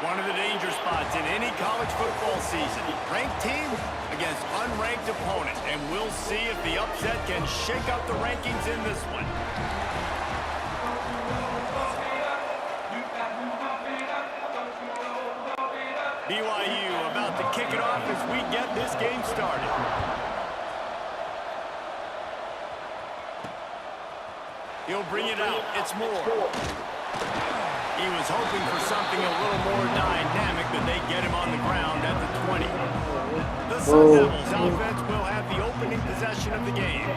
One of the danger spots in any college football season. Ranked team against unranked opponent. And we'll see if the upset can shake up the rankings in this one. BYU about to kick it off as we get this game started. He'll bring it out. It's Moore. He was hoping for something a little more dynamic, but they get him on the ground at the 20. The Sun Devils offense will have the opening possession of the game.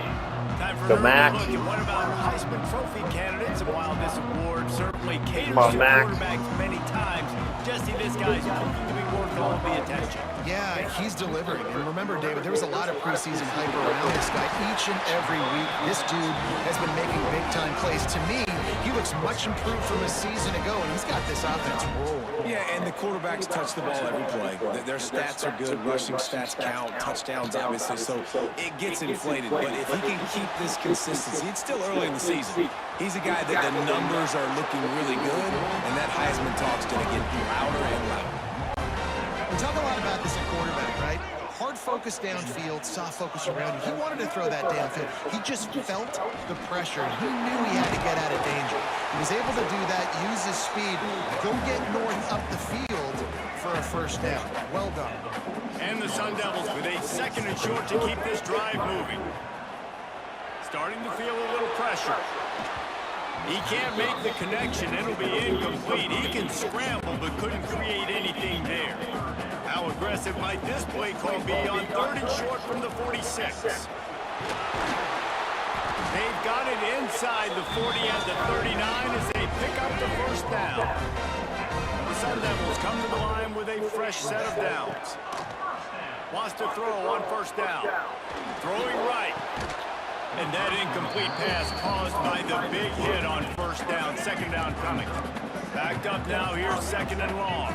Time for another look at one of our Heisman Trophy candidates. And while this award certainly caters to quarterbacks many times, Jesse, this guy's looking to be worth all the attention. Yeah, he's delivering. And remember, David, there was a lot of preseason hype around this guy each and every week. This dude has been making big-time plays. To me, he looks much improved from a season ago, and he's got this offense rolling. Yeah, and the quarterbacks touch the ball every play. Their stats are good. Rushing stats count. Touchdowns, obviously, so it gets inflated. But if he can keep this consistency, it's still early in the season. He's a guy that the numbers are looking really good, and that Heisman talk's going to get louder and louder. We talk a lot about this at quarterback, right? Hard focus downfield, soft focus around you. He wanted to throw that downfield. He just felt the pressure. He knew he had to get out of danger. He was able to do that, use his speed, go get north up the field for a first down. Well done. And the Sun Devils with a second and short to keep this drive moving. Starting to feel a little pressure. He can't make the connection. It'll be incomplete. He can scramble, but couldn't create anything there. How aggressive might this play call be on third and short from the 46? They've got it inside the 40 at the 39 as they pick up the first down. The Sun Devils come to the line with a fresh set of downs. Wants to throw on first down. Throwing right. And that incomplete pass caused by the big hit on first down. Second down coming. Backed up now. Here's second and long.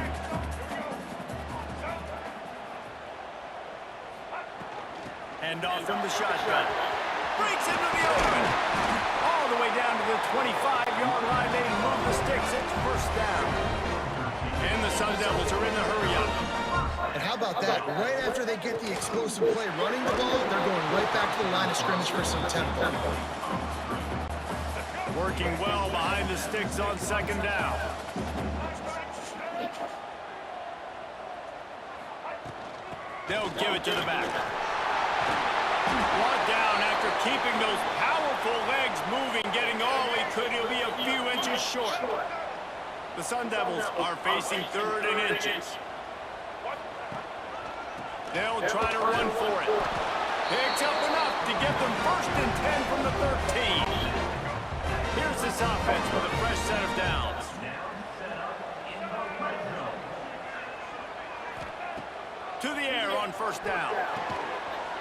Hand off from the shotgun. Breaks into the open. All the way down to the 25-yard line. They move the sticks. It's first down. And the Sun Devils are in the hurry-up. And how about that? Right after they get the explosive play running the ball, they're going right back to the line of scrimmage for some tempo. Working well behind the sticks on second down. They'll give it to the back. Brought down after keeping those powerful legs moving, getting all he could. He'll be a few inches short. The Sun Devils are facing third and inches. They'll try to run for it. Picks up enough to get them first and 10 from the 13. Here's this offense with a fresh set of downs. To the air on first down.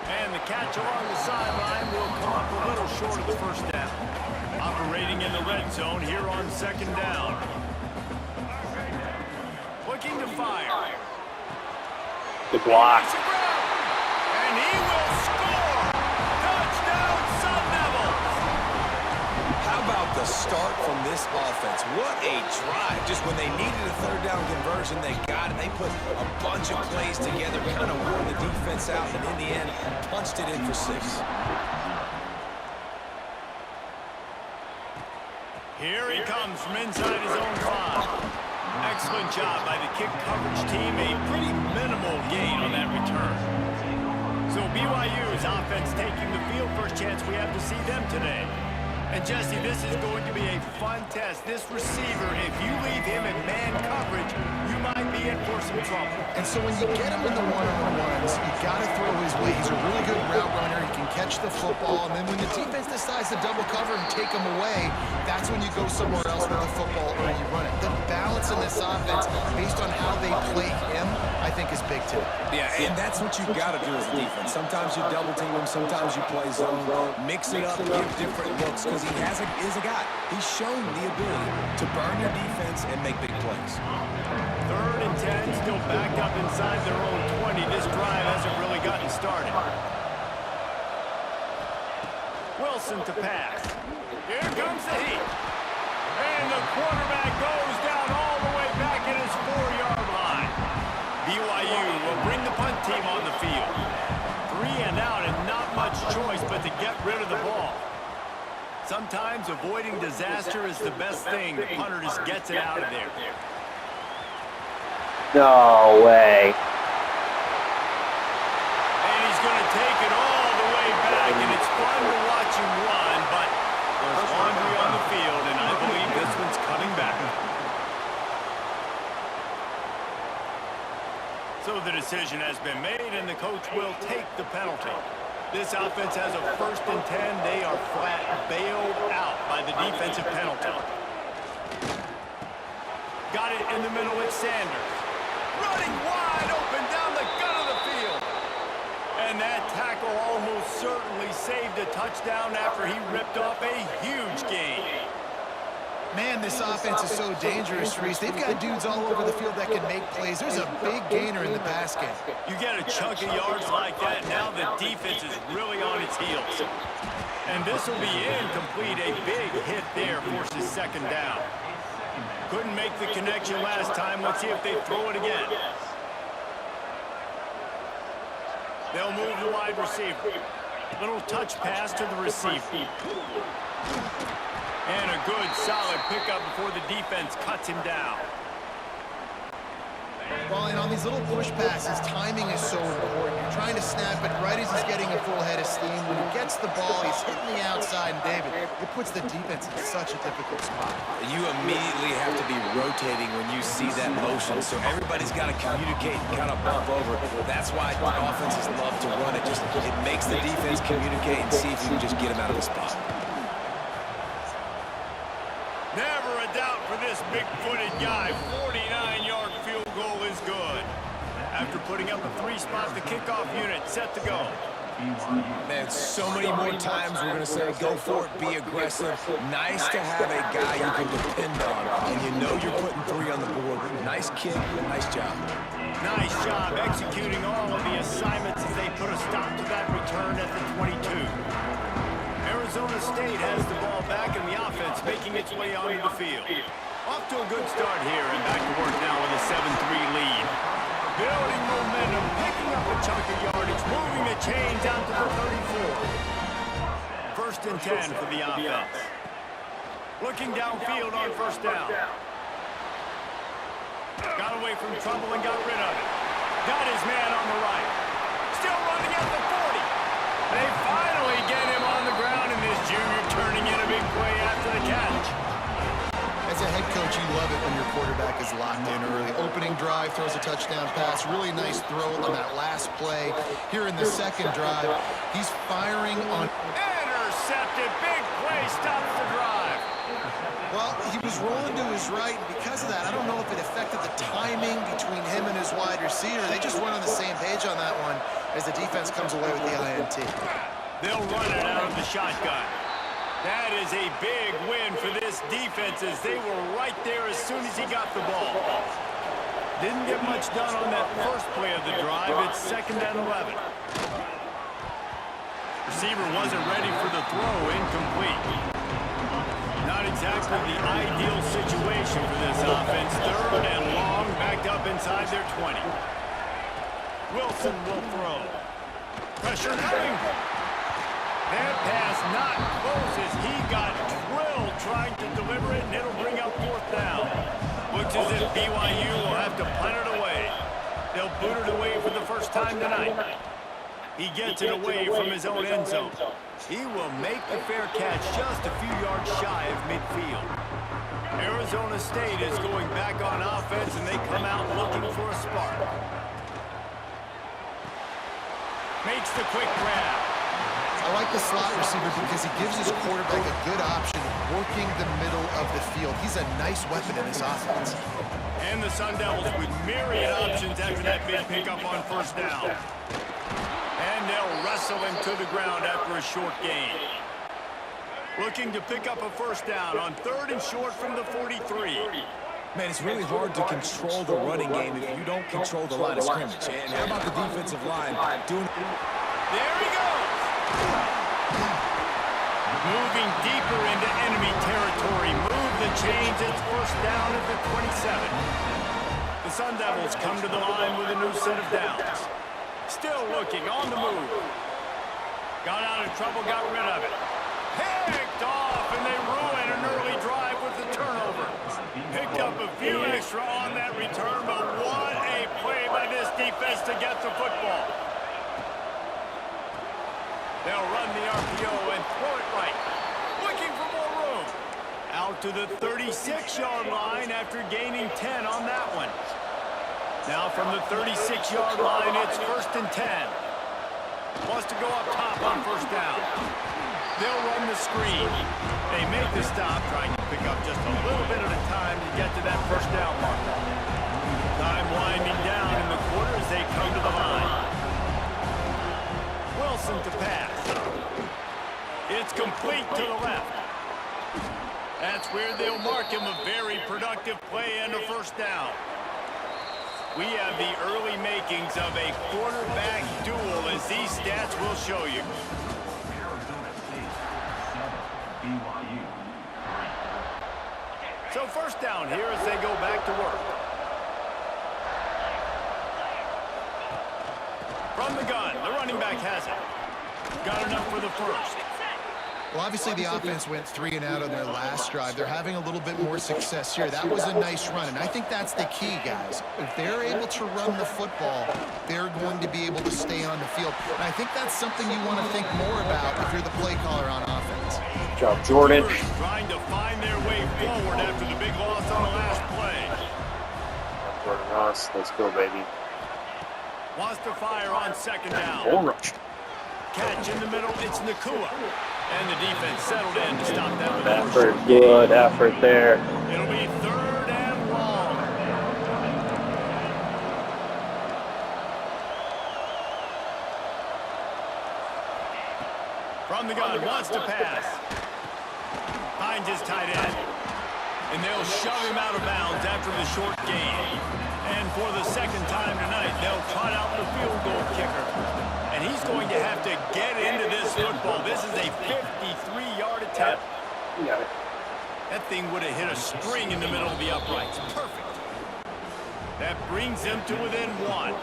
And the catch along the sideline will come up a little short of the first down. Operating in the red zone here on second down. Looking to fire. Good block. And he will score! Touchdown, Sun Devils! How about the start from this offense? What a drive. Just when they needed a third down conversion, they got it. They put a bunch of plays together, kind of wore the defense out, and in the end, punched it in for 6. Here he comes from inside his own 5. Excellent job by the kick coverage team. A pretty minimal gain on that return. So BYU's offense taking the field. First chance we have to see them today. And Jesse, this is going to be a fun test. This receiver, if you leave him in man coverage, you might be in for some trouble. And so when you get him in the one-on-ones, you got to throw his way. He's a really good route runner. He can catch the football. And then when the defense decides to double cover and take him away, that's when you go somewhere else with the football or you run it. The balance in this offense, based on how they play him, I think is big today. Yeah, and that's what you got to do as a defense. Sometimes you double team him, sometimes you play zone. Mix it up, give different looks, because he is a guy. He's shown the ability to burn your defense and make big plays. Third and 10, still backed up inside their own 20. This drive hasn't really gotten started. Wilson to pass. Here comes the heat. And the quarterback goes down all the way back in his 4-yard line. team on the field. 3 and out and not much choice but to get rid of the ball. Sometimes avoiding disaster is the best thing. The punter just gets it out of there. No way. And he's going to take it all the way back, and it's fun to watch him run, but there's laundry on the field, and I believe this one's coming back. So the decision has been made, and the coach will take the penalty. This offense has a 1st and 10. They are flat bailed out by the defensive penalty. Got it in the middle with Sanders. Running wide open down the gut of the field. And that tackle almost certainly saved a touchdown after he ripped off a huge gain. Man, this offense is so dangerous, Reese. They've got dudes all over the field that can make plays. There's a big gainer in the pass game. You get a chunk of yards like that, now the defense is really on its heels. And this will be incomplete. A big hit there forces 2nd down. Couldn't make the connection last time. Let's see if they throw it again. They'll move the wide receiver. Little touch pass to the receiver. And a good, solid pickup before the defense cuts him down. Well, and on these little push passes, timing is so important. You're trying to snap it right as he's getting a full head of steam. When he gets the ball, he's hitting the outside, and David, it puts the defense in such a difficult spot. You immediately have to be rotating when you see that motion, so everybody's got to communicate and kind of bump over. That's why offenses love to run it. It makes the defense communicate and see if you can just get him out of the spot. Never a doubt for this big-footed guy. 49-yard field goal is good. After putting up a 3-spot, the kickoff unit set to go. Man, so many more times we're going to say go for it, be aggressive. Nice to have a guy you can depend on, and you know you're putting 3 on the board. Nice kick, nice job. Nice job executing all of the assignments as they put a stop to that return at the 22. Arizona State has the ball back, and the offense making its way onto the field. Off to a good start here, and back to work now with a 7-3 lead. Building momentum, picking up a chunk of yardage, moving the chains out to the 34. 1st and 10 for the offense. Looking downfield on 1st down. Got away from trouble and got rid of it. Got his man on the right. Still running at the 40. They finally get him on the ground, and this junior turning in a big play after the catch. As a head coach, you love it when your quarterback is locked in early. Opening drive, throws a touchdown pass. Really nice throw on that last play. Here in the 2nd drive, he's firing on... Intercepted. Big play. Stops the drive. Well, he was rolling to his right, and because of that, I don't know if it affected the timing between him and his wide receiver. They just weren't on the same page on that one as the defense comes away with the INT. They'll run it out of the shotgun. That is a big win for this defense as they were right there as soon as he got the ball. Didn't get much done on that first play of the drive. It's 2nd and 11. Receiver wasn't ready for the throw. Incomplete. Not exactly the ideal situation for this offense. 3rd and long, backed up inside their 20. Wilson will throw. Pressure coming. That pass not close as he got drilled trying to deliver it, and it'll bring up 4th down. Looks as if BYU will have to punt it away. They'll boot it away for the first time tonight. He gets it away from his own end zone. He will make the fair catch just a few yards shy of midfield. Arizona State is going back on offense, and they come out looking for a spark. Makes the quick grab. I like the slot receiver because he gives his quarterback a good option working the middle of the field. He's a nice weapon in this offense. And the Sun Devils with myriad options after that big pickup on 1st down. And they'll wrestle him to the ground after a short gain. Looking to pick up a 1st down on 3rd and short from the 43. Man, it's really hard to control the running game if you don't control the line of scrimmage. And how about the defensive line doing... There he goes! Moving deeper into enemy territory. Move the chains. It's 1st down at the 27. The Sun Devils come to the line with a new set of downs. Still looking, on the move. Got out of trouble, got rid of it. Picked off, and they ruin an early drive with the turnover. Picked up a few extra on that return, but what a play by this defense to get the football. They'll run the RPO and throw it right. Looking for more room. Out to the 36-yard line after gaining 10 on that one. Now from the 36-yard line, it's 1st and 10. Wants to go up top on 1st down. They'll run the screen. They make the stop, trying to pick up just a little bit at a time to get to that 1st down mark. Time winding down in the quarter as they come to the line. Wilson to pass. It's complete to the left. That's where they'll mark him a very productive play and a 1st down. We have the early makings of a quarterback duel, as these stats will show you. So 1st down here as they go back to work. From the gun, the running back has it. Got enough for the 1st. Well, obviously the offense went 3 and out on their last drive. They're having a little bit more success here. That was a nice run, and I think that's the key, guys. If they're able to run the football, they're going to be able to stay on the field. And I think that's something you want to think more about if you're the play caller on offense. Good job, Jordan. Trying to find their way forward after the big loss on the last play. Jordan Ross, let's go, baby. Wants to fire on 2nd down. Bull rush. Catch in the middle, it's Nakua. And the defense settled in to stop that with Effort, good effort there. It'll be 3rd and long. From the gun, wants to pass. Finds his tight end. And they'll shove him out of bounds after the short gain. And for the 2nd time tonight, they'll trot out the field goal kicker. And he's going to have to get into this football. This is a 53-yard attempt. You got it. That thing would have hit a string in the middle of the uprights. Perfect. That brings them to within 1.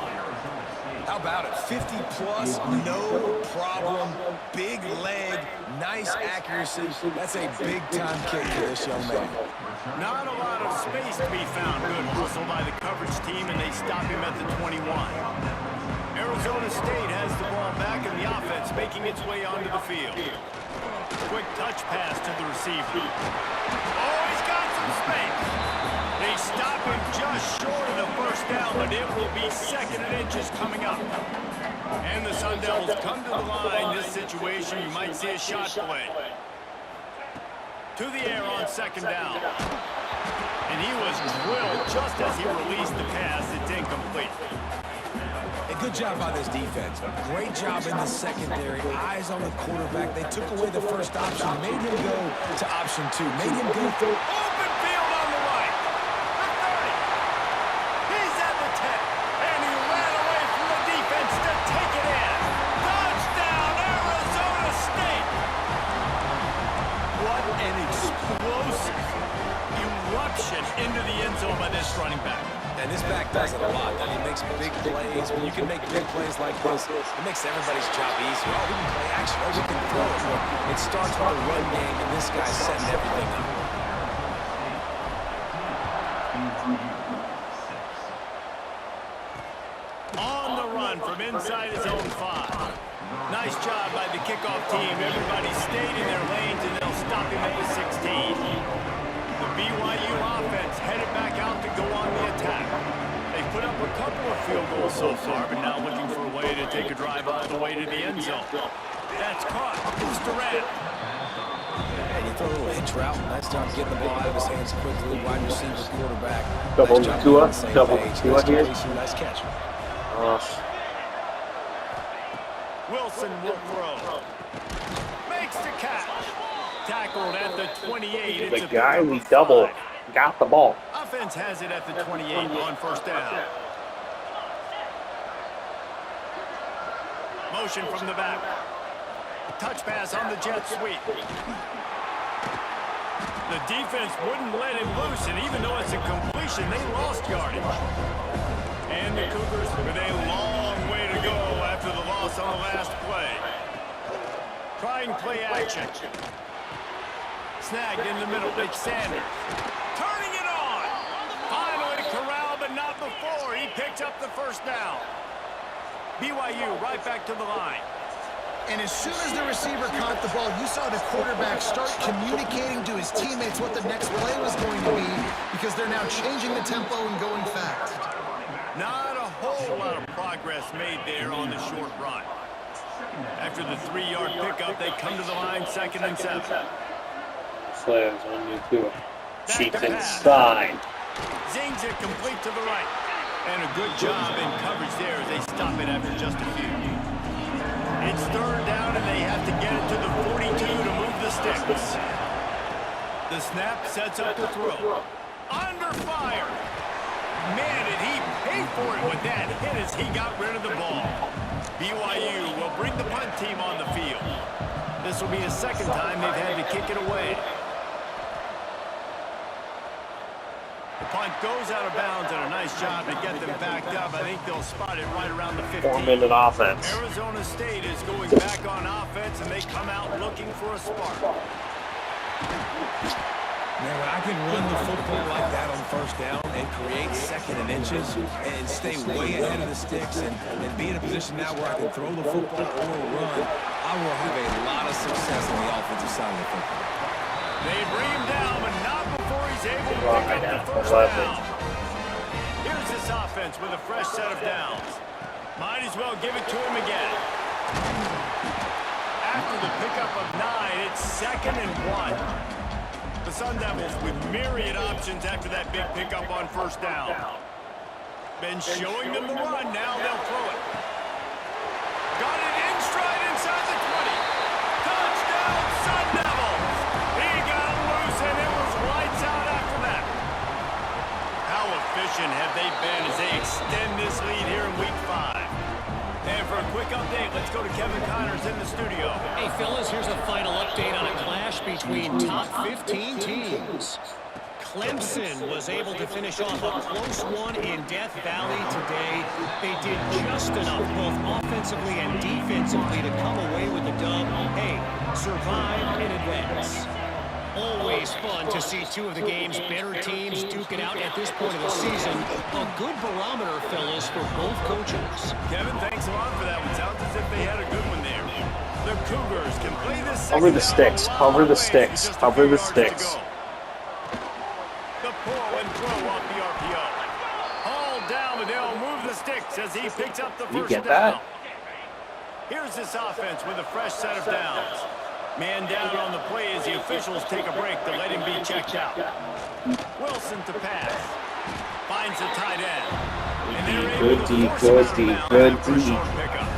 How about it? 50-plus, no problem. Big leg, nice accuracy. That's a big-time kick for this young man. Not a lot of space to be found. Good hustle by the coverage team, and they stop him at the 21. Arizona State has the ball back, and the offense making its way onto the field. Quick touch pass to the receiver. Oh, he's got some space. They stop him just short of the 1st down, but it will be 2nd and inches coming up. And the Sun Devils come to the line. This situation, you might see a shot play. To the air on 2nd down. And he was drilled just as he released the pass. It's incomplete. Good job by this defense. Great job in the secondary. Eyes on the quarterback. They took away the 1st option, made him go to option 2, made him go through. Open field on the right. The 30. He's at the 10. And he ran away from the defense to take it in. Touchdown, Arizona State. What an explosive eruption into the end zone by this running back. And this back does it a lot. He makes big plays. When you can make big plays like this, it makes everybody's job easier. Oh, we can play action. Oh, we can throw it. But it starts with the run game, and this guy's setting everything up. On the run from inside his own 5. Nice job by the kickoff team. Everybody stayed in their lanes, and they'll stop him at the 16. The BYU offense headed back out to go on the attack. They put up a couple of field goals so far, but now looking for a way to take a drive all the way to the end zone. That's caught. It's Durant. And you throw a little hitch route. Nice job getting the ball out of his hands quickly. Wide receiver, quarterback. Double nice Tua. Double Tua here. Nice catch. Wilson will throw. Makes the catch. Tackled at the 28. The guy we double got the ball. Offense has it at the 28 on 1st down. Motion from the back. Touch pass on the jet sweep. The defense wouldn't let him loose, and even though it's a completion, they lost yardage. And the Cougars with a long way to go close on the last play. Trying play action. Snagged in the middle. It's Sanders. Turning it on. Finally corralled, but not before. He picked up the first down. BYU right back to the line. And as soon as the receiver caught the ball, you saw the quarterback start communicating to his teammates what the next play was going to be because they're now changing the tempo and going fast. Not a whole lot of progress made there on the short run. After the 3-yard pickup, they come to the line, 2nd and 7. Slayers on you too. Cheats inside. Zings it complete to the right. And a good job in coverage there as they stop it after just a few. It's 3rd down, and they have to get it to the 42 to move the sticks. The snap sets up the throw. Under fire. Man, did he pay for it with that hit as he got rid of the ball. BYU will bring the punt team on the field. This will be the 2nd time they've had to kick it away. The punt goes out of bounds, and a nice job to get them backed up. I think they'll spot it right around the 15. 4-minute offense. Arizona State is going back on offense, and they come out looking for a spark. Man, when I can run the football like that on 1st down and create 2nd and inches and stay way ahead of the sticks and be in a position now where I can throw the football or run, I will have a lot of success on the offensive side of the football. They bring him down, but not before he's able to pick up the first down. Here's this offense with a fresh set of downs. Might as well give it to him again. After the pickup of 9, it's 2nd and 1. The Sun Devils with myriad options after that big pickup on 1st down. Been showing them the run, now they'll throw it. Got it in stride inside the 20. Touchdown, Sun Devils! He got loose and it was lights out after that. How efficient have they been as they extend this lead here in Week 5? And for a quick update, let's go to Kevin Connors in the studio. Hey, fellas, here's a final update on a clash between top 15 teams. Clemson was able to finish off a close one in Death Valley today. They did just enough, both offensively and defensively, to come away with the dub. Hey, survive and advance. Always fun to see two of the game's better teams duke it out at this point of the season. A good barometer, fellas, for both coaches. Kevin, thanks a lot for that one. Sounds as if they had a good one there. The Cougars can play this. Cover the sticks. Cover the sticks. Cover the sticks. The pull and throw off the RPO. Hauled down, but they'll move the sticks as he picks up the first down. You get that? Here's this offense with a fresh set of downs. Man down on the play as the officials take a break to let him be checked out. Wilson to pass. Finds the tight end. And they're able to force him out of bounds after a short pickup.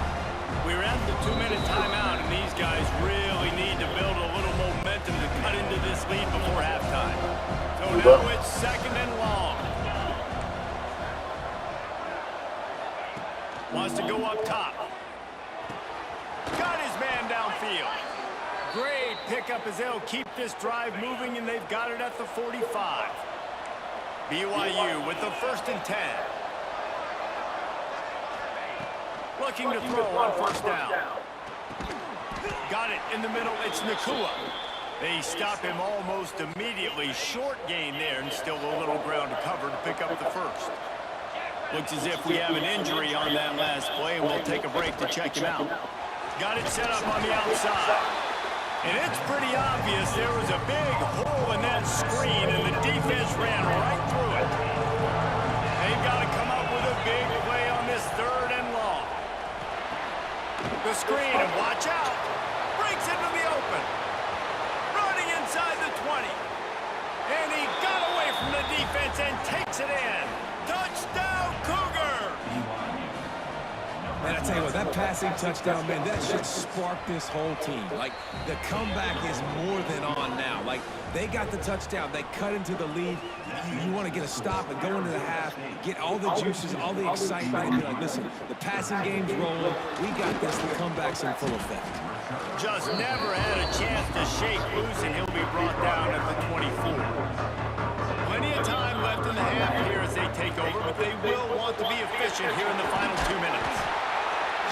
We're at the 2-minute timeout, and these guys really need to build a little momentum to cut into this lead before halftime. So now it's 2nd and long. Wants to go up top. Got his man downfield. Great pickup as they'll keep this drive moving, and they've got it at the 45. BYU with the 1st and 10. Looking to throw on 1st down. Got it in the middle. It's Nakua. They stop him almost immediately. Short gain there, and still a little ground to cover to pick up the 1st. Looks as if we have an injury on that last play, and we'll take a break to check him out. Got it set up on the outside. And it's pretty obvious there was a big hole in that screen, and the defense ran right through it. They've got to come up with a big play on this 3rd and long. The screen, and watch out. Breaks into the open. Running inside the 20. And he got away from the defense and takes it in. Touchdown, Cougar! Man, I tell you what, that passing touchdown, man, that should spark this whole team. Like, the comeback is more than on now. Like, they got the touchdown. They cut into the lead. You want to get a stop and go into the half, get all the juices, all the excitement, and be like, listen, the passing game's rolling. We got this. The comeback's in full effect. Just never had a chance to shake loose, and he'll be brought down at the 24. Plenty of time left in the half here as they take over, but they will want to be efficient here in the final 2 minutes.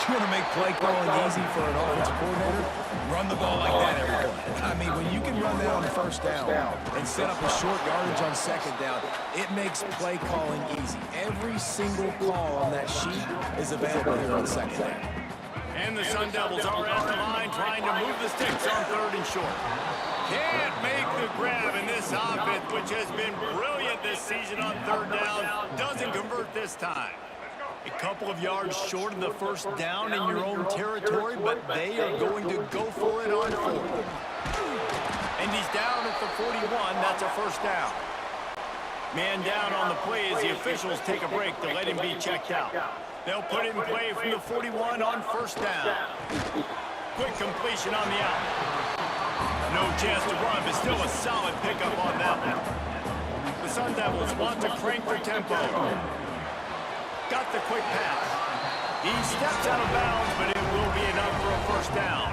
You want to make play calling easy for an offensive coordinator? Run the ball like that every play. I mean, when you can run that on first down and set up a short yardage on second down, it makes play calling easy. Every single call on that sheet is available here on second down. And the Sun Devils are at the line trying to move the sticks on 3rd and short. Can't make the grab, in this offense, which has been brilliant this season on 3rd down, doesn't convert this time. A couple of yards short of the first down in your own territory, but they are going to go for it on 4th. And he's down at the 41. That's a first down. Man down on the play as the officials take a break to let him be checked out. They'll put it in play from the 41 on first down. Quick completion on the out. No chance to run, but still a solid pickup on that one. The Sun Devils want to crank their tempo. Got the quick pass. He steps out of bounds, but it will be enough for a first down.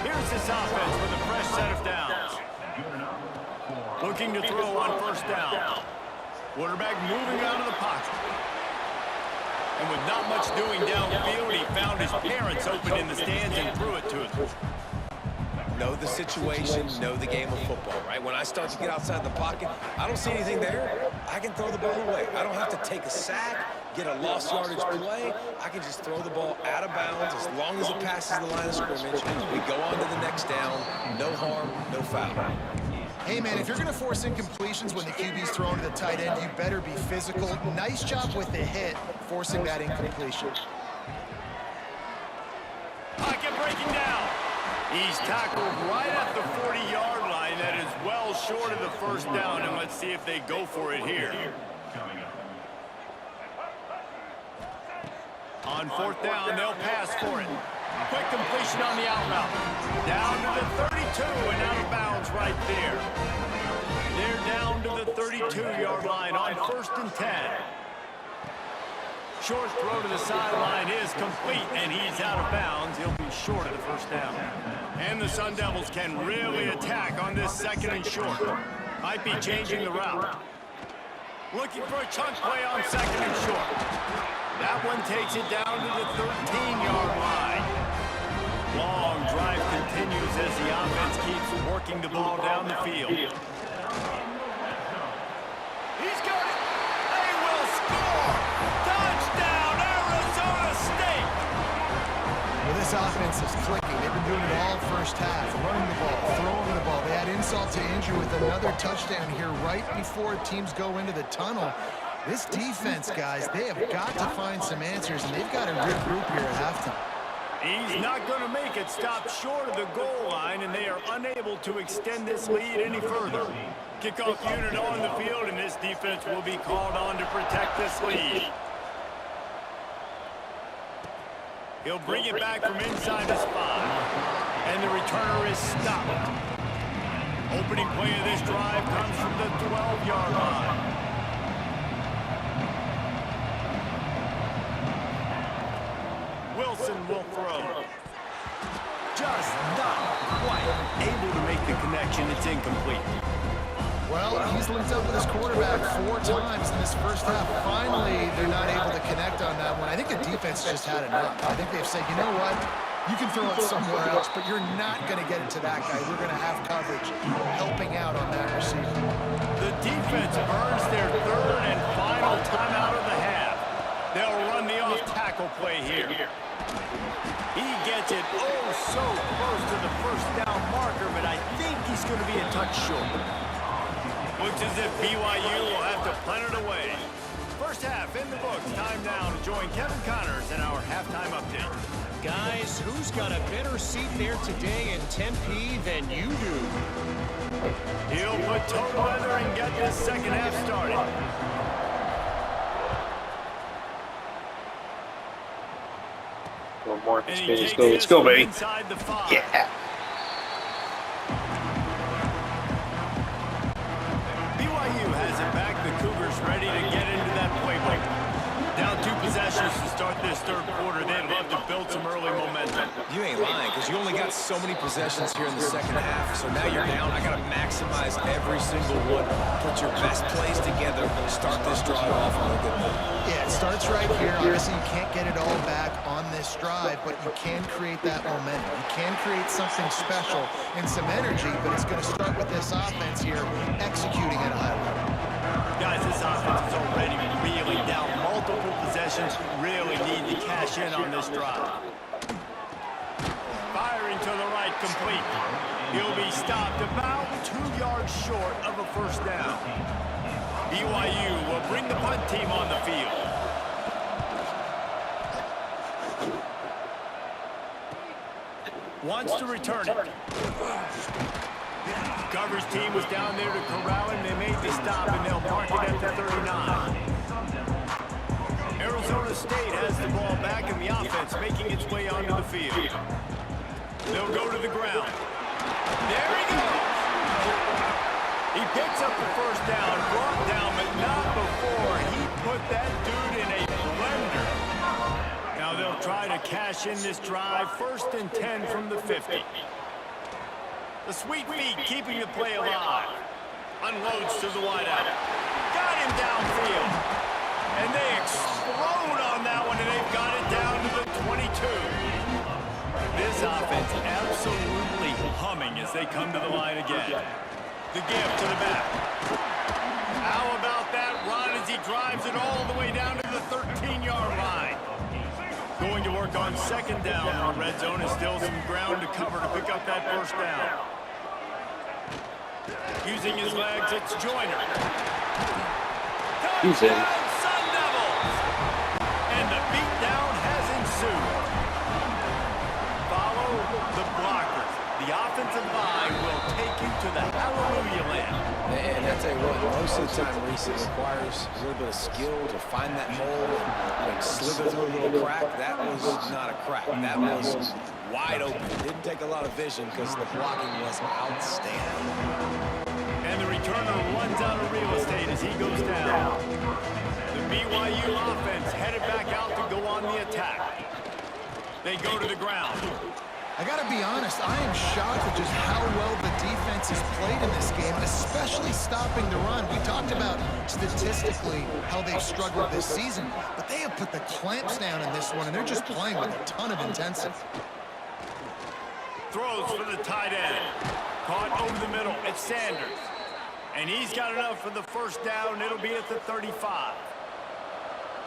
Here's this offense with a fresh set of downs. Looking to throw on first down. Quarterback moving out of the pocket. And with not much doing downfield, he found his parents open in the stands and threw it to them. Know the situation, know the game of football, right? When I start to get outside the pocket, I don't see anything there. I can throw the ball away. I don't have to take a sack, get a lost yardage play. I can just throw the ball out of bounds as long as it passes the line of scrimmage. We go on to the next down. No harm, no foul. Hey, man, if you're going to force incompletions when the QB's throwing to the tight end, you better be physical. Nice job with the hit, forcing that incompletion. Pocket breaking down. He's tackled right at the 40-yard line. That is well short of the first down, and let's see if they go for it here. On 4th down, they'll pass for it. Quick completion on the out route. Down to the 32 and out of bounds right there. They're down to the 32-yard line on 1st and 10. Short throw to the sideline is complete, and he's out of bounds. He'll be short of the first down. And the Sun Devils can really attack on this 2nd and short. Might be changing the route. Looking for a chunk play on 2nd and short. That one takes it down to the 13-yard line. Long drive continues as the offense keeps working the ball down the field. He's got it. They will score. Touchdown, Arizona State. Well, this offense is clicking. They've been doing it all first half, running the ball, throwing the ball. They had insult to injury with another touchdown here right before teams go into the tunnel. This defense, guys, they have got to find some answers, and they've got a good group here at halftime. He's not going to make it. Stop short of the goal line, and they are unable to extend this lead any further. Kickoff unit on the field, and this defense will be called on to protect this lead. He'll bring it back from inside the spot, and the returner is stopped. Opening play of this drive comes from the 12-yard line. Wilson will throw. Just not quite able to make the connection. It's incomplete. Well, he's linked up with his quarterback 4 times in this first half. Finally, they're not able to connect on that one. I think the defense just had enough. I think they've said, you know what? You can throw it somewhere else, but you're not going to get it to that guy. We're going to have coverage helping out on that receiver. The defense burns their 3rd and final timeout of the half. They'll run the off-tackle play here. He gets it so close to the first down marker, but I think he's going to be a touch short. Looks as if BYU will have to punt it away. First half in the books. Time now to join Kevin Connors in our halftime update. Guys, who's got a better seat there today in Tempe than you do? He'll put toe weather and get this second half started. One more. And he Let's takes go. Let's this go, from baby. inside the 5. Yeah. BYU has it back. The Cougars ready to get into that playbook. Down 2 possessions to start this 3rd quarter. They'd love to build some early momentum. You ain't lying, because you only got so many possessions here in the second half. So now you're down. I got to maximize every single one. Put your best plays together. Start this drive off on a good note. Yeah, it's starts right here. Obviously, you can't get it all back on this drive, but you can create that momentum. You can create something special and some energy, but it's going to start with this offense here executing at a high level. Guys, this offense is already reeling down multiple possessions. Really need to cash in on this drive. Firing to the right, complete. He'll be stopped about 2 yards short of a first down. BYU will bring the punt team on the field. Wants to return it. Coverage team was down there to corral him. They made the stop, and they'll mark it at the 39. Arizona State has the ball back, and the offense making its way onto the field. They'll go to the ground. There he goes. He picks up the first down, brought down, but not before he put that dude in a blender. Now they'll try to cash in this drive. 1st and 10 from the 50. The sweet feet keeping the play alive. Unloads to the wideout. Got him downfield. And they explode on that one, and they've got it down to the 22. This offense absolutely humming as they come to the line again. The give to the back. How about that run as he drives it all the way down to the 13-yard line? Going to work on 2nd down. The red zone is still some ground to cover to pick up that first down. Using his legs, it's Joyner. He's in. Sun Devils! And the beatdown has ensued. Follow the blockers. The offensive line will take you to the hallelujah land. And I tell you what, most of the time, Reese, it requires a little bit of skill to find that hole and slither through a little crack. That was not a crack. That was wide open. It didn't take a lot of vision because the blocking was outstanding. And the returner runs out of real estate as he goes down. The BYU offense headed back out to go on the attack. They go to the ground. I got to be honest, I am shocked at just how well the defense has played in this game, especially stopping the run. We talked about statistically how they've struggled this season, but they have put the clamps down in this one, and they're just playing with a ton of intensity. Throws for the tight end. Caught over the middle. It's Sanders. And he's got enough for the first down. It'll be at the 35.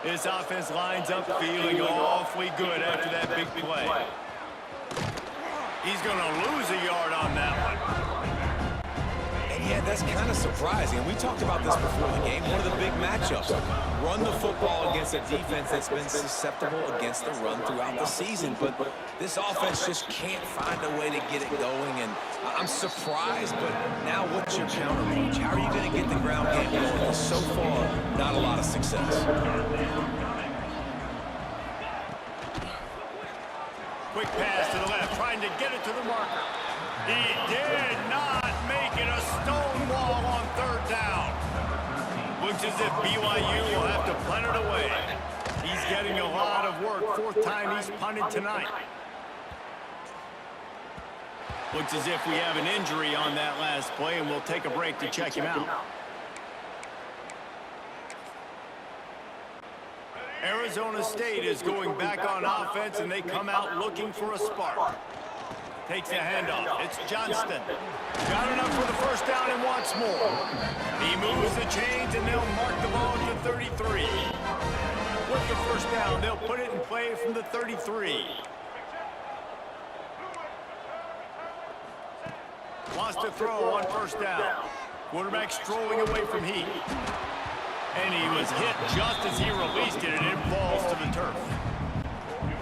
This offense lines up feeling awfully good after that big play. He's going to lose a yard on that one. And yeah, that's kind of surprising. And we talked about this before the game. One of the big matchups. Run the football against a defense that's been susceptible against the run throughout the season. But this offense just can't find a way to get it going. And I'm surprised, but now what's your counter approach? How are you going to get the ground game going? So far, not a lot of success. Quick pass to the left, trying to get it to the marker. He did not make it. A stone wall on 3rd down. Looks as if BYU will have to punt it away. He's getting a lot of work. 4th time he's punted tonight. Looks as if we have an injury on that last play, and we'll take a break to check him out. Arizona State is going back on offense, and they come out looking for a spark. Takes a handoff. It's Johnston. Got enough for the first down and wants more. He moves the chains, and they'll mark the ball at the 33. With the first down, they'll put it in play from the 33. Wants to throw on 1st down. Quarterback strolling away from Heath. And he was hit just as he released it, and it falls to the turf.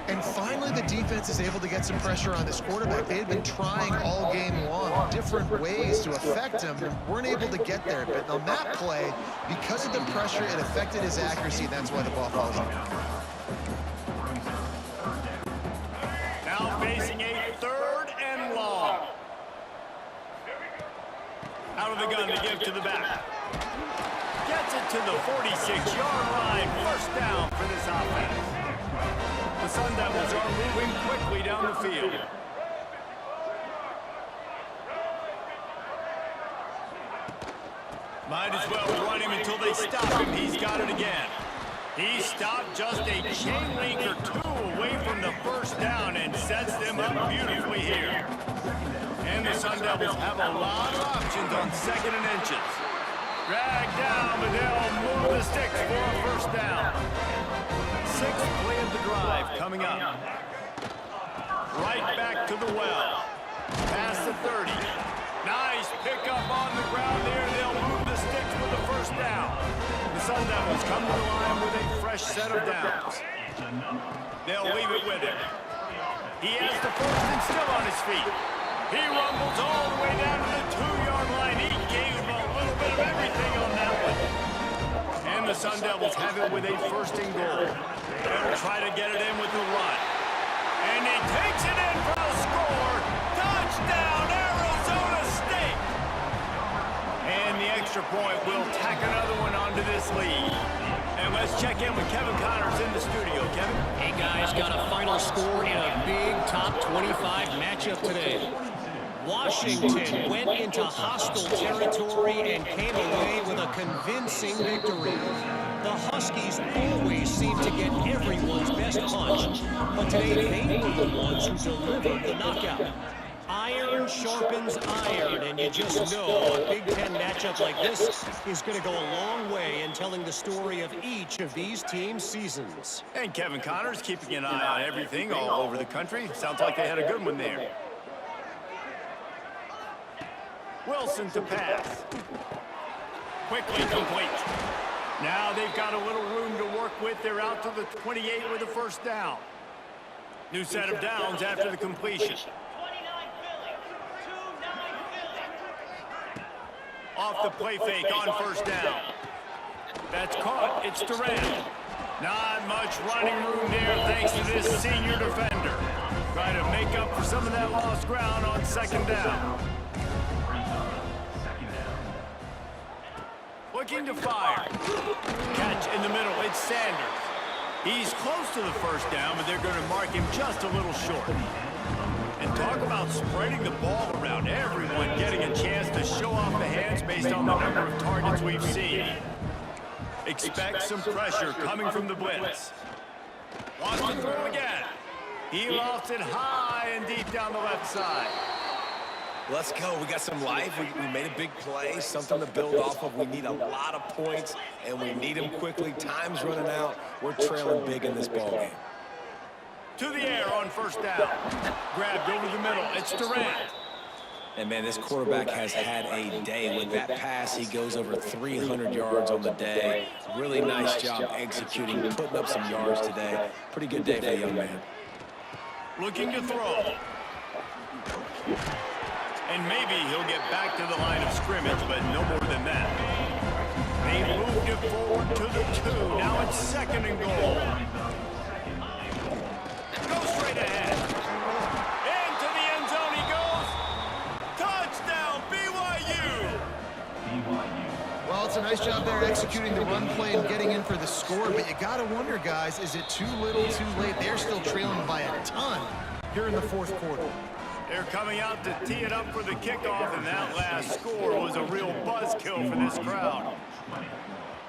And finally, the defense is able to get some pressure on this quarterback. They had been trying all game long different ways to affect him and weren't able to get there. But on that play, because of the pressure, it affected his accuracy, and that's why the ball falls out. Now facing a 3rd and long. Out of the gun to give to the back. Gets it to the 46-yard line. First down for this offense. The Sun Devils are moving quickly down the field. Might as well run him until they stop him. He's got it again. He stopped just a chain link or two away from the first down and sets them up beautifully here. And the Sun Devils have a lot of options on 2nd and inches. Drag down, but they'll move the sticks for a first down. 6th play of the drive coming up. Right back to the well. Past the 30. Nice pickup on the ground there. They'll move the sticks for the first down. The Sun Devils come to the line with a fresh set of downs. They'll leave it with him. He has the first and still on his feet. He rumbles all the way down to the 2-yard line. He gave him a little bit of everything on that one. And the Sun Devils have it with a first and goal. They'll try to get it in with the run. And he takes it in for the score. Touchdown, Arizona State. And the extra point will tack another one onto this lead. And let's check in with Kevin Connors in the studio. Kevin? Hey, guys, got a final score in a big top 25 matchup today. Washington went into hostile territory and came away with a convincing victory. The Huskies always seem to get everyone's best punch, but today they were the ones who delivered the knockout. Iron sharpens iron, and you just know a Big Ten matchup like this is going to go a long way in telling the story of each of these teams' seasons. And Kevin Connors keeping an eye on everything all over the country. Sounds like they had a good one there. Wilson to pass. Quickly complete. Now they've got a little room to work with. They're out to the 28 with a first down. New set of downs after the completion. Off the play fake on first down. That's caught. It's Durant. Not much running room there thanks to this senior defender. Trying to make up for some of that lost ground on 2nd down. Looking to fire. Catch in the middle. It's Sanders. He's close to the first down, but they're going to mark him just a little short. And talk about spreading the ball around. Everyone getting a chance to show off the hands based on the number of targets we've seen. Expect some pressure coming from the blitz. Wants to throw again. He lofts it high and deep down the left side. Let's go. We got some life. We made a big play, something to build off of. We need a lot of points, and we need them quickly. Time's running out. We're trailing big in this ballgame. To the air on first down. Grabbed over the middle. It's Durant. And, man, this quarterback has had a day. With that pass, he goes over 300 yards on the day. Really nice job executing, putting up some yards today. Pretty good day for the young man. Looking to throw. And maybe he'll get back to the line of scrimmage, but no more than that. They moved it forward to the 2. Now it's 2nd and goal. Go straight ahead. Into the end zone he goes. Touchdown, BYU. Well, it's a nice job there executing the run play and getting in for the score, but you got to wonder, guys, is it too little, too late? They're still trailing by a ton here in the 4th quarter. They're coming out to tee it up for the kickoff, and that last score was a real buzzkill for this crowd.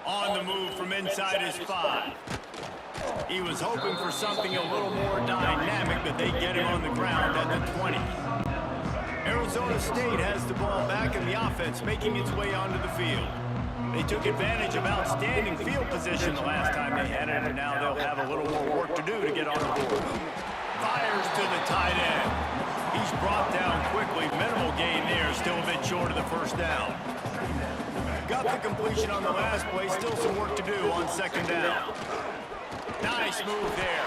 On the move from inside his 5. He was hoping for something a little more dynamic, but they get him on the ground at the 20. Arizona State has the ball back in the offense, making its way onto the field. They took advantage of outstanding field position the last time they had it, and now they'll have a little more work to do to get on the board. Fires to the tight end. He's brought down quickly. Minimal gain there, still a bit short of the first down. Got the completion on the last play, still some work to do on 2nd down. Nice move there.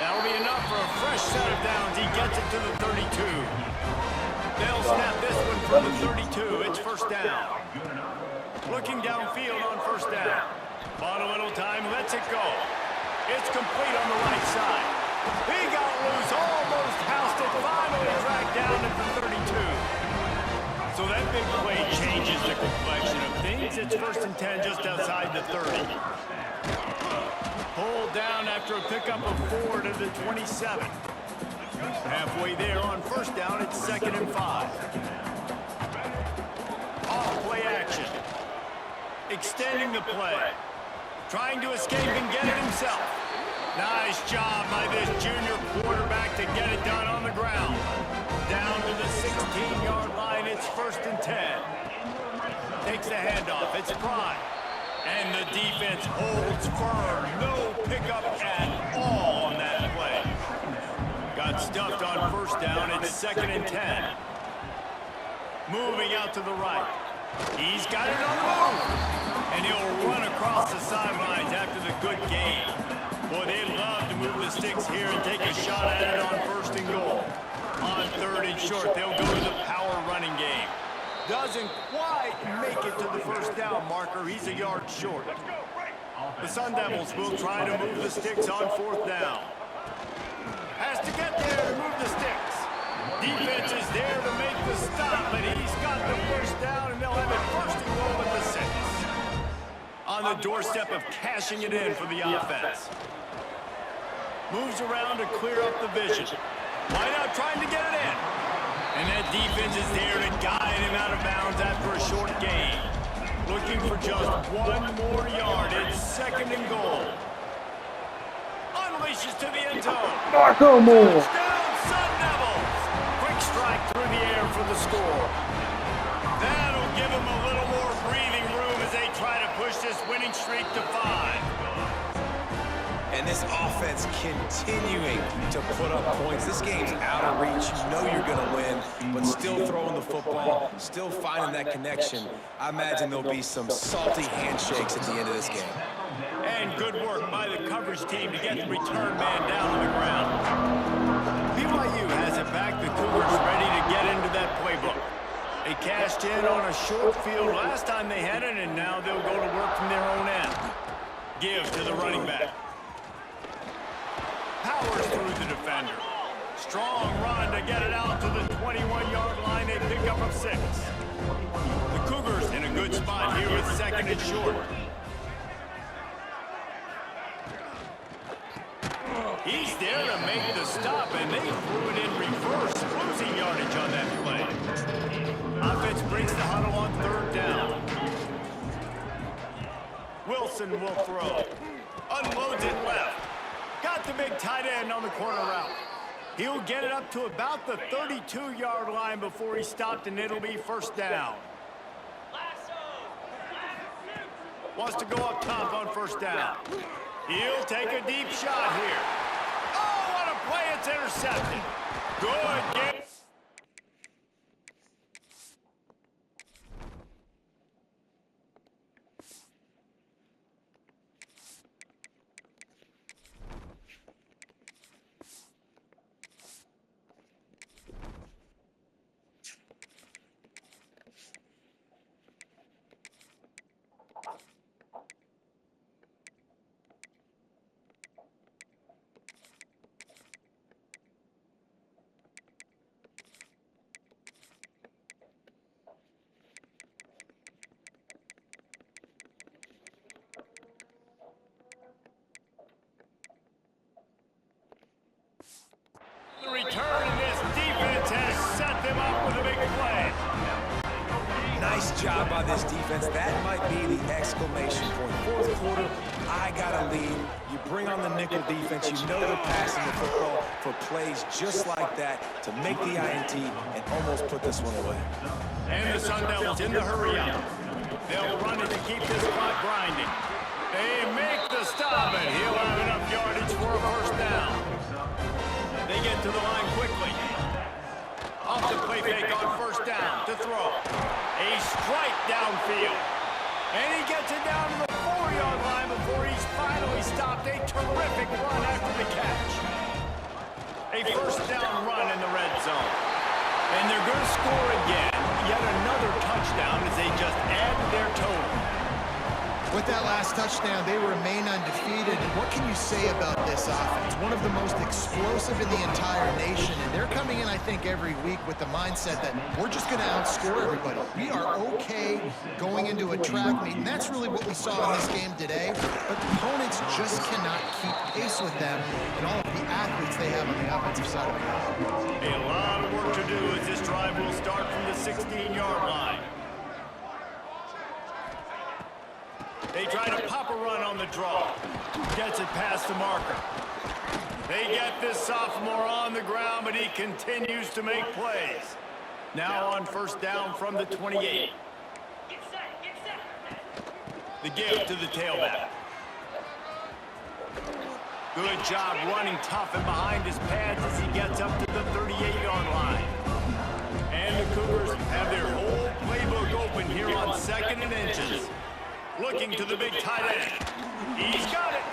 That'll be enough for a fresh set of downs. He gets it to the 32. They'll snap this one from the 32. It's first down. Looking downfield on first down. Bought a little time, lets it go. It's complete on the right side. He got loose, almost housed it, finally dragged down at the 32. So that big play changes the complexion of things. It's 1st and 10 just outside the 30. Pulled down after a pickup of 4 to the 27. Halfway there on first down, it's 2nd and 5. Off play action. Extending the play. Trying to escape and get it himself. Nice job by this junior quarterback to get it done on the ground. Down to the 16-yard line, it's 1st and 10. Takes the handoff, it's Prime. And the defense holds firm. No pickup at all on that play. Got stuffed on 1st down, it's 2nd and 10. Moving out to the right. He's got it on the move. And he'll run across the sidelines after the good game. Boy, they'd love to move the sticks here and take a shot at it on 1st and goal. On 3rd and short, they'll go to the power running game. Doesn't quite make it to the 1st down marker. He's a yard short. The Sun Devils will try to move the sticks on 4th down. Has to get there to move the sticks. Defense is there to make the stop, but he's got the 1st down, and they'll have it 1st and goal at the 6. On the doorstep of cashing it in for the offense. Moves around to clear up the vision. Wide out trying to get it in. And that defense is there to guide him out of bounds after a short gain. Looking for just 1 more yard. It's 2nd and goal. Unleashes to the end zone. Marco Moore. Touchdown, Sun Devils. Quick strike through the air for the score. That'll give them a little more breathing room as they try to push this winning streak to 5. And this offense continuing to put up points. This game's out of reach. You know you're going to win, but still throwing the football, still finding that connection. I imagine there'll be some salty handshakes at the end of this game. And good work by the coverage team to get the return man down on the ground. BYU has it back. The Cougars ready to get into that playbook. They cashed in on a short field last time they had it, and now they'll go to work from their own end. Give to the running back. Powers through the defender. Strong run to get it out to the 21-yard line. They pick up a 6. The Cougars in a good spot here with 2nd and short. He's there to make the stop, and they threw it in reverse, losing yardage on that play. Offense breaks the huddle on 3rd down. Wilson will throw. Unloads it left. Got the big tight end on the corner route. He'll get it up to about the 32-yard line before he stopped, and it'll be 1st down. Wants to go up top on 1st down. He'll take a deep shot here. Oh, what a play. It's intercepted. Good game. The return of this defense has set them up with a big play. Nice job by this defense. That might be the exclamation point. 4th quarter, I got a lead. You bring on the nickel defense. You know they're passing the football for plays just like that to make the INT and almost put this one away. And the Sun Devils in the hurry up. They'll run it to keep this clock grinding. They make the stop, and he'll have enough yardage for a 1st down. They get to the line quickly. Off the play fake on 1st down to throw. A strike downfield. And he gets it down to the 4-yard line before he's finally stopped. A terrific run after the catch. A 1st down run in the red zone. And they're going to score again. Yet another touchdown as they just add their total. With that last touchdown, they remain undefeated. And what can you say about this offense? One of the most explosive in the entire nation. And they're coming in, I think, every week with the mindset that we're just going to outscore everybody. We are okay going into a track meet. And that's really what we saw in this game today. But opponents just cannot keep pace with them and all of the athletes they have on the offensive side of the ball. A lot of work to do as this drive will start from the 16-yard line. They try to pop a run run on the draw. Gets it past the marker. They get this sophomore on the ground, but he continues to make plays. Now on first down from the 28. The give to the tailback. Good job running tough and behind his pads as he gets up to the 38-yard line. And the Cougars have their whole playbook open here on 2nd and inches. Looking to the big tight end. He's got it.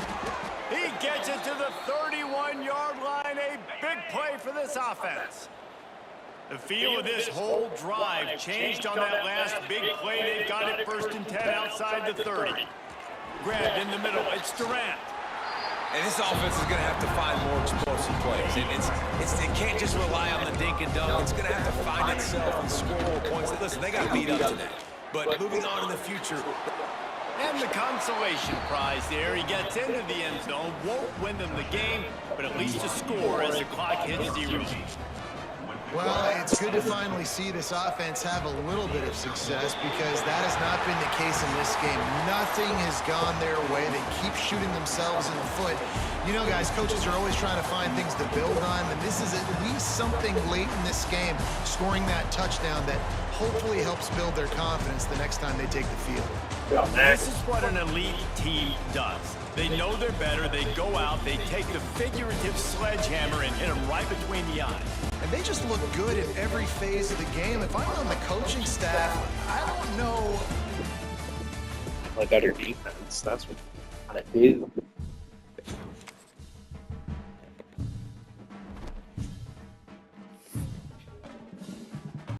He gets it to the 31-yard line. A big play for this offense. The feel of this whole drive changed on that last big play. They've got it 1st and 10 outside the 30. Grabbed in the middle. It's Durant. And this offense is going to have to find more explosive plays. It can't just rely on the dink and dunk. It's going to have to find itself and score more points. Listen, they got to beat up today. But moving on in the future. And the consolation prize there. He gets into the end zone. Won't win them the game, but at least a score as the clock hits 0. Well, it's good to finally see this offense have a little bit of success because that has not been the case in this game. Nothing has gone their way. They keep shooting themselves in the foot. You know, guys, coaches are always trying to find things to build on, and this is at least something late in this game, scoring that touchdown that hopefully helps build their confidence the next time they take the field. This is what an elite team does. They know they're better. They go out, they take the figurative sledgehammer and hit them right between the eyes. And they just look good in every phase of the game. If I'm on the coaching staff, I don't know. Play better defense. That's what I do.